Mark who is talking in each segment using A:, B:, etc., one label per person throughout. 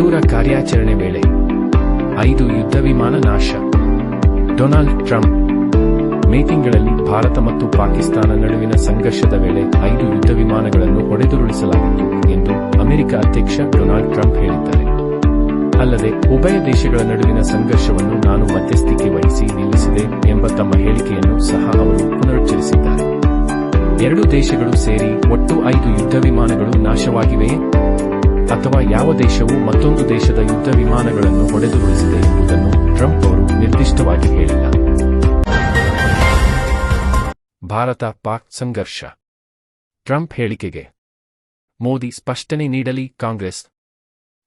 A: ತೀವ್ರ ಕಾರ್ಯಾಚರಣೆ ವೇಳೆ 5 ಯುದ್ಧ ವಿಮಾನ ನಾಶ. ಡೊನಾಲ್ಡ್ ಟ್ರಂಪ್ ಮೇ ತಿಂಗಳಲ್ಲಿ ಭಾರತ ಮತ್ತು ಪಾಕಿಸ್ತಾನ ನಡುವಿನ ಸಂಘರ್ಷದ ವೇಳೆ 5 ಯುದ್ಧ ವಿಮಾನಗಳನ್ನು ಹೊಡೆದುರುಳಿಸಲಾಗಿತ್ತು ಎಂದು ಅಮೆರಿಕ ಅಧ್ಯಕ್ಷ ಡೊನಾಲ್ಡ್ ಟ್ರಂಪ್ ಹೇಳಿದ್ದಾರೆ. ಅಲ್ಲದೆ ಉಭಯ ದೇಶಗಳ ನಡುವಿನ ಸಂಘರ್ಷವನ್ನು ನಾನು ಮಧ್ಯಸ್ಥಿಕೆ ವಹಿಸಿ ನಿಲ್ಲಿಸಿದೆ ಎಂಬ ತಮ್ಮ ಹೇಳಿಕೆಯನ್ನು ಸಹ ಅವರು ಪುನರುಚ್ಚರಿಸಿದ್ದಾರೆ. 2 ದೇಶಗಳು ಸೇರಿ ಒಟ್ಟು 5 ಯುದ್ಧ ವಿಮಾನಗಳು ನಾಶವಾಗಿವೆಯೇ ಅಥವಾ ಯಾವ ದೇಶವು ಮತ್ತೊಂದು ದೇಶದ ಯುದ್ಧ ವಿಮಾನಗಳನ್ನು ಹೊಡೆದುರುಳಿಸಿದೆ ಎಂಬುದನ್ನು ಟ್ರಂಪ್ ಅವರು ನಿರ್ದಿಷ್ಟವಾಗಿ ಹೇಳಿಲ್ಲ. ಭಾರತ-ಪಾಕ್ ಸಂಘರ್ಷ. ಟ್ರಂಪ್ ಹೇಳಿಕೆಗೆ ಮೋದಿ ಸ್ಪಷ್ಟನೆ ನೀಡಲಿ. ಕಾಂಗ್ರೆಸ್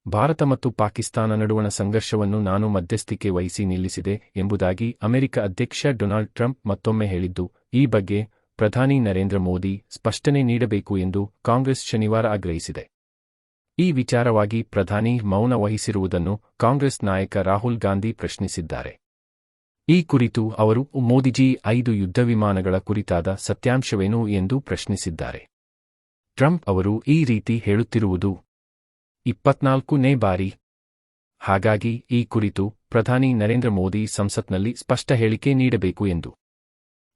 A: ಭಾರತ ಮತ್ತು ಪಾಕಿಸ್ತಾನ ನಡುವಣ ಸಂಘರ್ಷವನ್ನು ನಾನು ಮಧ್ಯಸ್ಥಿಕೆ ವಹಿಸಿ ನಿಲ್ಲಿಸಿದೆ ಎಂಬುದಾಗಿ ಅಮೆರಿಕ ಅಧ್ಯಕ್ಷ ಡೊನಾಲ್ಡ್ ಟ್ರಂಪ್ ಮತ್ತೊಮ್ಮೆ ಹೇಳಿದ್ದು, ಈ ಬಗ್ಗೆ ಪ್ರಧಾನಿ ನರೇಂದ್ರ ಮೋದಿ ಸ್ಪಷ್ಟನೆ ನೀಡಬೇಕು ಎಂದು ಕಾಂಗ್ರೆಸ್ ಶನಿವಾರ ಆಗ್ರಹಿಸಿದೆ. ಈ ವಿಚಾರವಾಗಿ ಪ್ರಧಾನಿ ಮೌನ ವಹಿಸಿರುವುದನ್ನು ಕಾಂಗ್ರೆಸ್ ನಾಯಕ ರಾಹುಲ್ ಗಾಂಧಿ ಪ್ರಶ್ನಿಸಿದ್ದಾರೆ. ಈ ಕುರಿತು ಅವರು ಮೋದಿಜಿ 5 ಯುದ್ಧ ವಿಮಾನಗಳ ಕುರಿತಾದ ಸತ್ಯಾಂಶವೇನು ಎಂದು ಪ್ರಶ್ನಿಸಿದ್ದಾರೆ. ಟ್ರಂಪ್ ಅವರು ಈ ರೀತಿ ಹೇಳುತ್ತಿರುವುದು 24ನೇ ಬಾರಿ. ಹಾಗಾಗಿ ಈ ಕುರಿತು ಪ್ರಧಾನಿ ನರೇಂದ್ರ ಮೋದಿ ಸಂಸತ್ನಲ್ಲಿ ಸ್ಪಷ್ಟ ಹೇಳಿಕೆ ನೀಡಬೇಕು ಎಂದು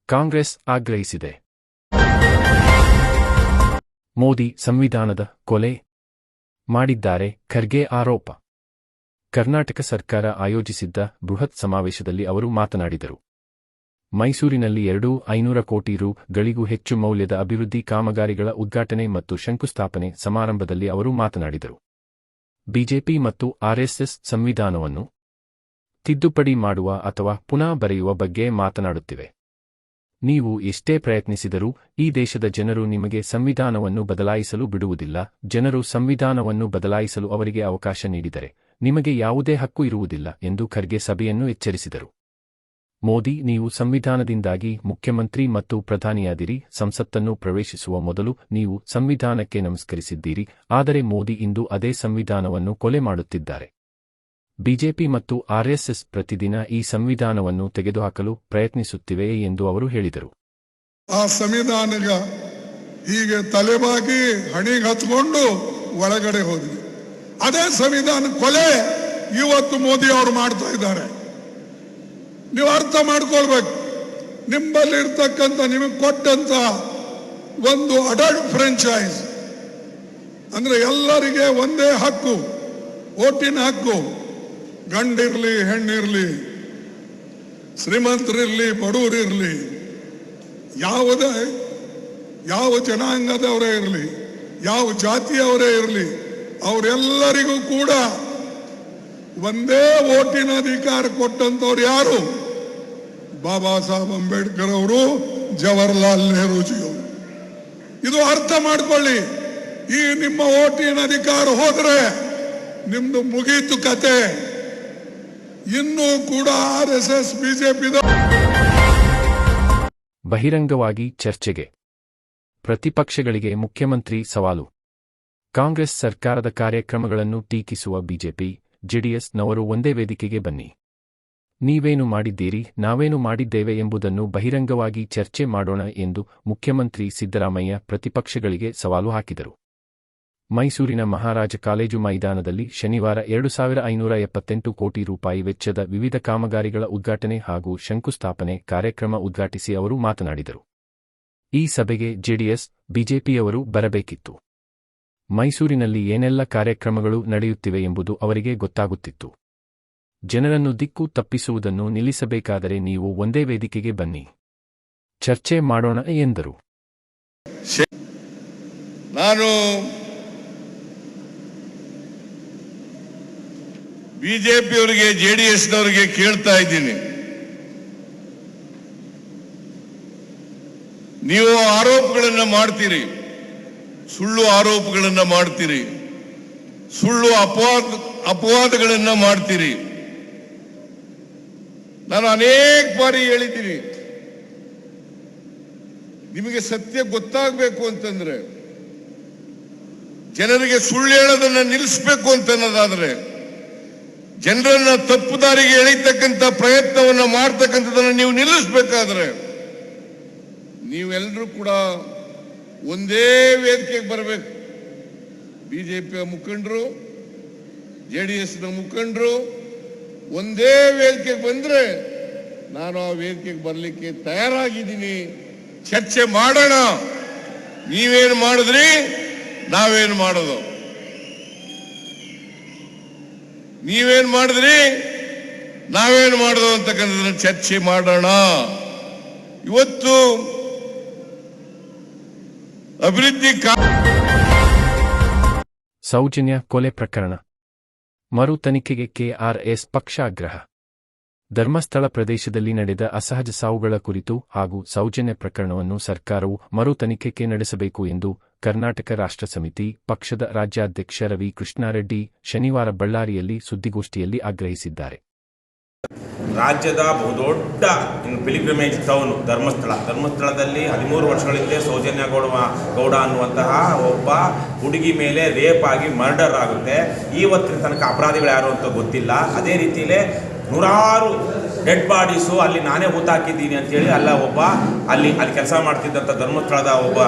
A: ಕಾಂಗ್ರೆಸ್ ಆಗ್ರಹಿಸಿದೆ. ಮೋದಿ ಸಂವಿಧಾನದ ಕೊಲೆ ಮಾಡಿದ್ದಾರೆ, ಖರ್ಗೆ ಆರೋಪ. ಕರ್ನಾಟಕ ಸರ್ಕಾರ ಆಯೋಜಿಸಿದ್ದ ಬೃಹತ್ ಸಮಾವೇಶದಲ್ಲಿ ಅವರು ಮಾತನಾಡಿದರು. ಮೈಸೂರಿನಲ್ಲಿ 500 ಕೋಟಿ ರೂ.ಗಳಿಗೂ ಹೆಚ್ಚು ಮೌಲ್ಯದ ಅಭಿವೃದ್ಧಿ ಕಾಮಗಾರಿಗಳ ಉದ್ಘಾಟನೆ ಮತ್ತು ಶಂಕುಸ್ಥಾಪನೆ ಸಮಾರಂಭದಲ್ಲಿ ಅವರು ಮಾತನಾಡಿದರು. ಬಿಜೆಪಿ ಮತ್ತು ಆರ್ಎಸ್ಎಸ್ ಸಂವಿಧಾನವನ್ನು ತಿದ್ದುಪಡಿ ಮಾಡುವ ಅಥವಾ ಪುನಃ ಬರೆಯುವ ಬಗ್ಗೆ ಮಾತನಾಡುತ್ತಿವೆ. ನೀವು ಎಷ್ಟೇ ಪ್ರಯತ್ನಿಸಿದರೂ ಈ ದೇಶದ ಜನರು ನಿಮಗೆ ಸಂವಿಧಾನವನ್ನು ಬದಲಾಯಿಸಲು ಬಿಡುವುದಿಲ್ಲ. ಜನರು ಸಂವಿಧಾನವನ್ನು ಬದಲಾಯಿಸಲು ಅವರಿಗೆ ಅವಕಾಶ ನೀಡಿದರೆ ನಿಮಗೆ ಯಾವುದೇ ಹಕ್ಕು ಇರುವುದಿಲ್ಲ ಎಂದು ಖರ್ಗೆ ಸಭೆಯನ್ನು ಎಚ್ಚರಿಸಿದರು. ಮೋದಿ, ನೀವು ಸಂವಿಧಾನದಿಂದಾಗಿ ಮುಖ್ಯಮಂತ್ರಿ ಮತ್ತು ಪ್ರಧಾನಿಯಾದಿರಿ. ಸಂಸತ್ತನ್ನು ಪ್ರವೇಶಿಸುವ ಮೊದಲು ನೀವು ಸಂವಿಧಾನಕ್ಕೆ ನಮಸ್ಕರಿಸಿದ್ದೀರಿ. ಆದರೆ ಮೋದಿ ಇಂದು ಅದೇ ಸಂವಿಧಾನವನ್ನು ಕೊಲೆ ಮಾಡುತ್ತಿದ್ದಾರೆ. ಬಿಜೆಪಿ ಮತ್ತು ಆರ್ಎಸ್ಎಸ್ ಪ್ರತಿದಿನ ಈ ಸಂವಿಧಾನವನ್ನು ತೆಗೆದುಹಾಕಲು ಪ್ರಯತ್ನಿಸುತ್ತಿವೆ ಎಂದು ಅವರು ಹೇಳಿದರು.
B: ಆ ಸಂವಿಧಾನಗ ಹೀಗೆ ತಲೆಬಾಗಿ ಹಣಿಗೆ ಹತ್ಕೊಂಡು ಒಳಗಡೆ ಹೋದ್ವಿ. ಅದೇ ಸಂವಿಧಾನ ಕೊಲೆ ಇವತ್ತು ಮೋದಿ ಅವರು ಮಾಡ್ತಾ ಇದ್ದಾರೆ. ನೀವು ಅರ್ಥ ಮಾಡ್ಕೊಳ್ಬೇಕು. ನಿಮ್ಮಲ್ಲಿ ಇರ್ತಕ್ಕಂಥ ನಿಮಗೆ ಕೊಟ್ಟಂತ ಒಂದು ಅಡಲ್ಟ್ ಫ್ರಾಂಚೈಸ್ ಅಂದ್ರೆ ಎಲ್ಲರಿಗೆ ಒಂದೇ ಹಕ್ಕು, ಓಟಿನ ಹಕ್ಕು. ಗಂಡಿರ್ಲಿ ಹೆಣ್ಣಿರ್ಲಿ, ಶ್ರೀಮಂತರಿರ್ಲಿ ಬಡವರಿರ್ಲಿ, ಯಾವ ಜನಾಂಗದವರೇ ಇರಲಿ, ಯಾವ ಜಾತಿಯವರೇ ಇರಲಿ, ಅವರೆಲ್ಲರಿಗೂ ಕೂಡ ಒಂದೇ ಓಟಿನ ಅಧಿಕಾರ ಕೊಟ್ಟಂತವ್ರು ಯಾರು? ಬಾಬಾ ಸಾಹೇಬ್ ಅಂಬೇಡ್ಕರ್ ಅವರು, ಜವಾಹರ್ಲಾಲ್ ನೆಹರೂಜಿಯವರು. ಇದು ಅರ್ಥ ಮಾಡ್ಕೊಳ್ಳಿ. ಈ ನಿಮ್ಮ ಓಟಿನ ಅಧಿಕಾರ ಹೋದ್ರೆ ನಿಮ್ದು ಮುಗೀತು ಕತೆ. ಇನ್ನೂ ಕೂಡ ಆರ್ಎಸ್ಎಸ್ ಬಿಜೆಪಿ
A: ಬಹಿರಂಗವಾಗಿ ಚರ್ಚೆಗೆ ಪ್ರತಿಪಕ್ಷಗಳಿಗೆ ಮುಖ್ಯಮಂತ್ರಿ ಸವಾಲು. ಕಾಂಗ್ರೆಸ್ ಸರ್ಕಾರದ ಕಾರ್ಯಕ್ರಮಗಳನ್ನು ಟೀಕಿಸುವ ಬಿಜೆಪಿ, ಜೆಡಿಎಸ್ನವರು ಒಂದೇ ವೇದಿಕೆಗೆ ಬನ್ನಿ. ನೀವೇನು ಮಾಡಿದ್ದೀರಿ, ನಾವೇನು ಮಾಡಿದ್ದೇವೆ ಎಂಬುದನ್ನು ಬಹಿರಂಗವಾಗಿ ಚರ್ಚೆ ಮಾಡೋಣ ಎಂದು ಮುಖ್ಯಮಂತ್ರಿ ಸಿದ್ದರಾಮಯ್ಯ ಪ್ರತಿಪಕ್ಷಗಳಿಗೆ ಸವಾಲು ಹಾಕಿದರು. ಮೈಸೂರಿನ ಮಹಾರಾಜ ಕಾಲೇಜು ಮೈದಾನದಲ್ಲಿ ಶನಿವಾರ 2578 ಕೋಟಿ ರೂಪಾಯಿ ವೆಚ್ಚದ ವಿವಿಧ ಕಾಮಗಾರಿಗಳ ಉದ್ಘಾಟನೆ ಹಾಗೂ ಶಂಕುಸ್ಥಾಪನೆ ಕಾರ್ಯಕ್ರಮ ಉದ್ಘಾಟಿಸಿ ಅವರು ಮಾತನಾಡಿದರು. ಈ ಸಭೆಗೆ ಜೆಡಿಎಸ್, ಬಿಜೆಪಿಯವರು ಬರಬೇಕಿತ್ತು. ಮೈಸೂರಿನಲ್ಲಿ ಏನೆಲ್ಲ ಕಾರ್ಯಕ್ರಮಗಳು ನಡೆಯುತ್ತಿವೆ ಎಂಬುದು ಅವರಿಗೆ ಗೊತ್ತಾಗುತ್ತಿತ್ತು. ಜನರನ್ನು ದಿಕ್ಕು ತಪ್ಪಿಸುವುದನ್ನು ನಿಲ್ಲಿಸಬೇಕಾದರೆ ನೀವು ಒಂದೇ ವೇದಿಕೆಗೆ ಬನ್ನಿ, ಚರ್ಚೆ ಮಾಡೋಣ ಎಂದರು.
B: ನಾನು ಬಿಜೆಪಿಯವರಿಗೆ, ಜೆಡಿಎಸ್ನವರಿಗೆ ಕೇಳ್ತಾ ಇದ್ದೀನಿ, ನೀವು ಆರೋಪಗಳನ್ನು ಮಾಡ್ತೀರಿ, ಸುಳ್ಳು ಆರೋಪಗಳನ್ನು ಮಾಡ್ತೀರಿ, ಸುಳ್ಳು ಅಪವಾದಗಳನ್ನು ಮಾಡ್ತೀರಿ. ನಾನು ಅನೇಕ ಬಾರಿ ಹೇಳಿದ್ದೀನಿ, ನಿಮಗೆ ಸತ್ಯ ಗೊತ್ತಾಗಬೇಕು ಅಂತಂದ್ರೆ, ಜನರಿಗೆ ಸುಳ್ಳು ಹೇಳೋದನ್ನ ನಿಲ್ಲಿಸಬೇಕು ಅಂತನ್ನೋದಾದ್ರೆ, ಜನರನ್ನ ತಪ್ಪು ದಾರಿಗೆ ಎಳಿತಕ್ಕಂಥ ಪ್ರಯತ್ನವನ್ನ ಮಾಡ್ತಕ್ಕಂಥದನ್ನ ನೀವು ನಿಲ್ಲಿಸಬೇಕಾದ್ರೆ ನೀವೆಲ್ಲರೂ ಕೂಡ ಒಂದೇ ವೇದಿಕೆಗೆ ಬರಬೇಕು. ಬಿಜೆಪಿಯ ಮುಖಂಡರು, JDSನ ಮುಖಂಡರು ಒಂದೇ ವೇದಿಕೆಗೆ ಬಂದ್ರೆ ನಾನು ಆ ವೇದಿಕೆಗೆ ಬರಲಿಕ್ಕೆ ತಯಾರಾಗಿದ್ದೀನಿ. ಚರ್ಚೆ ಮಾಡೋಣ. ನೀವೇನು ಮಾಡಿದ್ರಿ, ನಾವೇನು ಮಾಡೋದು, ನೀವೇನು ಮಾಡಿದ್ರಿ, ನಾವೇನು ಮಾಡೋದು ಅಂತಕ್ಕಂಥದ್ದನ್ನ ಚರ್ಚೆ ಮಾಡೋಣ. ಇವತ್ತು ಅಭಿವೃದ್ಧಿ
A: ಸೌಜನ್ಯ ಕೊಲೆ ಪ್ರಕರಣ ಮರು ತನಿಖೆಗೆ ಕೆಆರ್ಎಸ್ ಪಕ್ಷ ಆಗ್ರಹ. ಧರ್ಮಸ್ಥಳ ಪ್ರದೇಶದಲ್ಲಿ ನಡೆದ ಅಸಹಜ ಸಾವುಗಳ ಕುರಿತು ಹಾಗೂ ಸೌಜನ್ಯ ಪ್ರಕರಣವನ್ನು ಸರ್ಕಾರವು ಮರು ತನಿಖೆಗೆ ನಡೆಸಬೇಕು ಎಂದು ಕರ್ನಾಟಕ ರಾಷ್ಟ್ರ ಸಮಿತಿ ಪಕ್ಷದ ರಾಜ್ಯಾಧ್ಯಕ್ಷ ರವಿ ಕೃಷ್ಣಾರೆಡ್ಡಿ ಶನಿವಾರ ಬಳ್ಳಾರಿಯಲ್ಲಿ ಸುದ್ದಿಗೋಷ್ಠಿಯಲ್ಲಿ ಆಗ್ರಹಿಸಿದ್ದಾರೆ.
C: ರಾಜ್ಯದ ಬಹುದೊಡ್ಡ ಪಿಲಿಗ್ರಿಮೇಜ್ ಟೌನ್ ಧರ್ಮಸ್ಥಳದಲ್ಲಿ 13 ವರ್ಷಗಳ ಹಿಂದೆ ಸೌಜನ್ಯ ಗೌಡ ಅನ್ನುವಂತಹ ಒಬ್ಬ ಹುಡುಗಿ ಮೇಲೆ ರೇಪ್ ಆಗಿ ಮರ್ಡರ್ ಆಗುತ್ತೆ. ಇವತ್ತಿನ ತನಕ ಅಪರಾಧಿಗಳು ಯಾರು ಅಂತ ಗೊತ್ತಿಲ್ಲ. ಅದೇ ರೀತಿಯಲ್ಲೇ ನೂರಾರು ಡೆಡ್ ಬಾಡೀಸು ಅಲ್ಲಿ ನಾನೇ ಹೂತಾಕಿದ್ದೀನಿ ಅಂತೇಳಿ ಅಲ್ಲಿ ಕೆಲಸ ಮಾಡ್ತಿದ್ದಂಥ ಧರ್ಮಸ್ಥಳದ ಒಬ್ಬ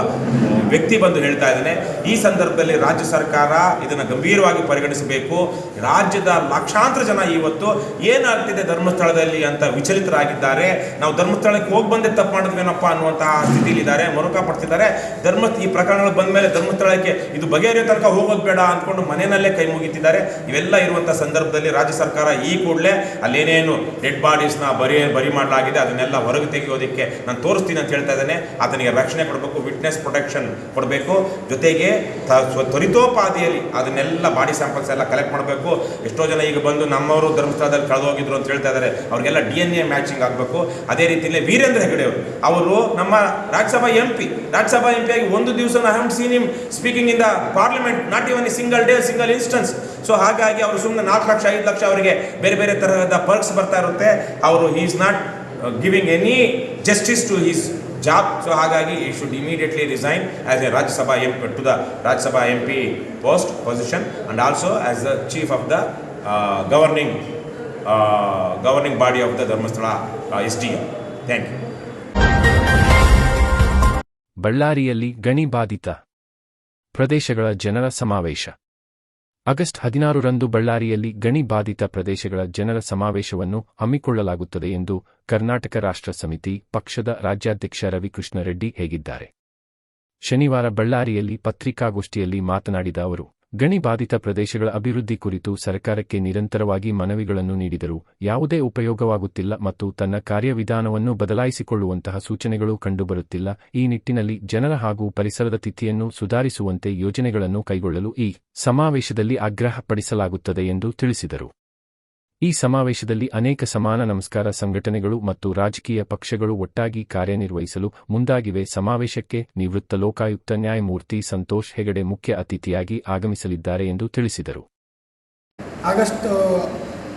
C: ವ್ಯಕ್ತಿ ಬಂದು ಹೇಳ್ತಾ ಇದ್ದಾನೆ. ಈ ಸಂದರ್ಭದಲ್ಲಿ ರಾಜ್ಯ ಸರ್ಕಾರ ಇದನ್ನು ಗಂಭೀರವಾಗಿ ಪರಿಗಣಿಸಬೇಕು. ರಾಜ್ಯದ ಲಕ್ಷಾಂತರ ಜನ ಇವತ್ತು ಏನಾಗ್ತಿದೆ ಧರ್ಮಸ್ಥಳದಲ್ಲಿ ಅಂತ ವಿಚಲಿತರಾಗಿದ್ದಾರೆ. ನಾವು ಧರ್ಮಸ್ಥಳಕ್ಕೆ ಹೋಗಿ ಬಂದೇ ತಪ್ಪು ಮಾಡಿದ್ವೇನಪ್ಪ ಅನ್ನುವಂತಹ ಸ್ಥಿತಿಲಿದ್ದಾರೆ, ಮರುಕ ಪಡ್ತಿದ್ದಾರೆ. ಈ ಪ್ರಕರಣಗಳು ಬಂದ ಮೇಲೆ ಧರ್ಮಸ್ಥಳಕ್ಕೆ ಇದು ಬಗೆಹರಿಯೋ ತನಕ ಹೋಗೋದು ಬೇಡ ಅಂದ್ಕೊಂಡು ಮನೆಯಲ್ಲೇ ಕೈ ಮುಗಿತಿದ್ದಾರೆ. ಇವೆಲ್ಲ ಇರುವಂಥ ಸಂದರ್ಭದಲ್ಲಿ ರಾಜ್ಯ ಸರ್ಕಾರ ಈ ಕೂಡಲೇ ಅಲ್ಲೇನೇನು ಡೆಡ್ ಬಾಡೀಸ್ನ ಬರಿ ಮಾಡಲಾಗಿದೆ ಅದನ್ನೆಲ್ಲ ಹೊರಗೆ ತೆಗೆಯೋದಕ್ಕೆ ನಾನು ತೋರಿಸ್ತೀನಿ ಅಂತ ಹೇಳ್ತಾ ಇದ್ದೇನೆ. ಆತನಿಗೆ ರಕ್ಷಣೆ ಕೊಡಬೇಕು, ವಿಟ್ನೆಸ್ ಪ್ರೊಟೆಕ್ಷನ್ ಕೊಡಬೇಕು. ಜೊತೆಗೆ ತ್ವರಿತೋಪಾದಿಯಲ್ಲಿ ಅದನ್ನೆಲ್ಲ ಬಾಡಿ ಸ್ಯಾಂಪಲ್ಸ್ ಎಲ್ಲ ಕಲೆಕ್ಟ್ ಮಾಡಬೇಕು. ಎಷ್ಟೋ ಜನ ಈಗ ಬಂದು ನಮ್ಮವರು ಧರ್ಮಸ್ಥಳದಲ್ಲಿ ಕಳೆದೋಗಿದ್ರು ಅಂತ ಹೇಳ್ತಾ ಇದ್ದಾರೆ. ಅವರಿಗೆಲ್ಲ DNA ಮ್ಯಾಚಿಂಗ್ ಆಗಬೇಕು. ಅದೇ ರೀತಿಯಲ್ಲೇ ವೀರೇಂದ್ರ ಹೆಗಡೆ ಅವರು ನಮ್ಮ ರಾಜ್ಯಸಭಾ MP ಆಗಿ ಒಂದು ದಿವಸ I have seen him speaking in the parliament, not even single day, single instance. So ಹಾಗಾಗಿ ಅವರು ಸುಮ್ಮನೆ 4 ಲಕ್ಷ 5 ಲಕ್ಷ ಅವರಿಗೆ ಬೇರೆ ಬೇರೆ ತರಹದ ಪರ್ಕ್ಸ್ ಬರ್ತಾ ಇರುತ್ತೆ. ಅವರು he is not giving any justice to his job. So ಹಾಗಾಗಿ he should immediately resign as a Rajya Sabha MP to the Rajya Sabha MP position and also as the chief of the governing body of the Dharmasthala SDM. Thank you.
A: ಬಳ್ಳಾರಿಯಲ್ಲಿ ಗಣಿ ಬಾಧಿತ ಪ್ರದೇಶಗಳ ಜನರ ಸಮಾವೇಶ. August 16ರಂದು ಬಳ್ಳಾರಿಯಲ್ಲಿ ಗಣಿ ಬಾಧಿತ ಪ್ರದೇಶಗಳ ಜನರ ಸಮಾವೇಶವನ್ನು ಹಮ್ಮಿಕೊಳ್ಳಲಾಗುತ್ತದೆ ಎಂದು ಕರ್ನಾಟಕ ರಾಷ್ಟ್ರ ಸಮಿತಿ ಪಕ್ಷದ ರಾಜ್ಯಾಧ್ಯಕ್ಷ ರವಿ ಕೃಷ್ಣಾರೆಡ್ಡಿ ಹೇಳಿದ್ದಾರೆ. ಶನಿವಾರ ಬಳ್ಳಾರಿಯಲ್ಲಿ ಪತ್ರಿಕಾಗೋಷ್ಠಿಯಲ್ಲಿ ಮಾತನಾಡಿದ ಅವರು, ಗಣಿ ಬಾಧಿತ ಪ್ರದೇಶಗಳ ಅಭಿವೃದ್ಧಿ ಕುರಿತು ಸರ್ಕಾರಕ್ಕೆ ನಿರಂತರವಾಗಿ ಮನವಿಗಳನ್ನು ನೀಡಿದರೂ ಯಾವುದೇ ಉಪಯೋಗವಾಗುತ್ತಿಲ್ಲ ಮತ್ತು ತನ್ನ ಕಾರ್ಯವಿಧಾನವನ್ನು ಬದಲಾಯಿಸಿಕೊಳ್ಳುವಂತಹ ಸೂಚನೆಗಳು ಕಂಡುಬರುತ್ತಿಲ್ಲ. ಈ ನಿಟ್ಟಿನಲ್ಲಿ ಜನರ ಹಾಗೂ ಪರಿಸರದ ಸ್ಥಿತಿಯನ್ನು ಸುಧಾರಿಸುವಂತೆ ಯೋಜನೆಗಳನ್ನು ಕೈಗೊಳ್ಳಲು ಈ ಸಮಾವೇಶದಲ್ಲಿ ಆಗ್ರಹಪಡಿಸಲಾಗುತ್ತದೆ ಎಂದು ತಿಳಿಸಿದರು. ಈ ಸಮಾವೇಶದಲ್ಲಿ ಅನೇಕ ಸಮಾನ ನಮಸ್ಕಾರ ಸಂಘಟನೆಗಳು ಮತ್ತು ರಾಜಕೀಯ ಪಕ್ಷಗಳು ಒಟ್ಟಾಗಿ ಕಾರ್ಯನಿರ್ವಹಿಸಲು ಮುಂದಾಗಿವೆ. ಸಮಾವೇಶಕ್ಕೆ ನಿವೃತ್ತ ಲೋಕಾಯುಕ್ತ ನ್ಯಾಯಮೂರ್ತಿ ಸಂತೋಷ್ ಹೆಗಡೆ ಮುಖ್ಯ ಅತಿಥಿಯಾಗಿ ಆಗಮಿಸಲಿದ್ದಾರೆ ಎಂದು ತಿಳಿಸಿದರು.
D: ಆಗಸ್ಟ್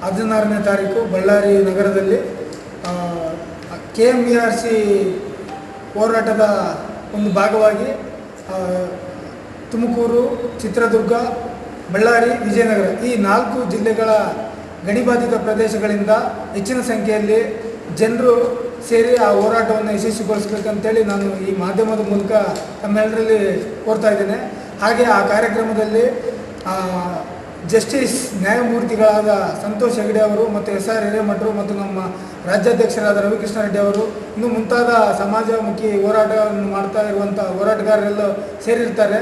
D: 16ನೇ ತಾರೀಕು ಬಳ್ಳಾರಿ ನಗರದಲ್ಲಿ KMERC ಹೋರಾಟದ ಒಂದು ಭಾಗವಾಗಿ ತುಮಕೂರು, ಚಿತ್ರದುರ್ಗ, ಬಳ್ಳಾರಿ, ವಿಜಯನಗರ ಈ 4 ಜಿಲ್ಲೆಗಳ ಗಣಿಬಾಧಿತ ಪ್ರದೇಶಗಳಿಂದ ಹೆಚ್ಚಿನ ಸಂಖ್ಯೆಯಲ್ಲಿ ಜನರು ಸೇರಿ ಆ ಹೋರಾಟವನ್ನು ಯಶಸ್ವಿಗೊಳಿಸಬೇಕಂತೇಳಿ ನಾನು ಈ ಮಾಧ್ಯಮದ ಮೂಲಕ ತಮ್ಮೆಲ್ಲರಲ್ಲಿ ಕೋರ್ತಾ ಇದ್ದೇನೆ. ಹಾಗೆ ಆ ಕಾರ್ಯಕ್ರಮದಲ್ಲಿ ಜಸ್ಟಿಸ್ ನ್ಯಾಯಮೂರ್ತಿಗಳಾದ ಸಂತೋಷ್ ಹೆಗಡೆ ಅವರು ಮತ್ತು SR ಹಿರೇಮಠರು ಮತ್ತು ನಮ್ಮ ರಾಜ್ಯಾಧ್ಯಕ್ಷರಾದ ರವಿ ಕೃಷ್ಣಾರೆಡ್ಡಿ ಅವರು ಇನ್ನೂ ಮುಂತಾದ ಸಮಾಜಮುಖಿ ಹೋರಾಟವನ್ನು ಮಾಡ್ತಾ ಇರುವಂಥ ಹೋರಾಟಗಾರರೆಲ್ಲ ಸೇರಿರ್ತಾರೆ.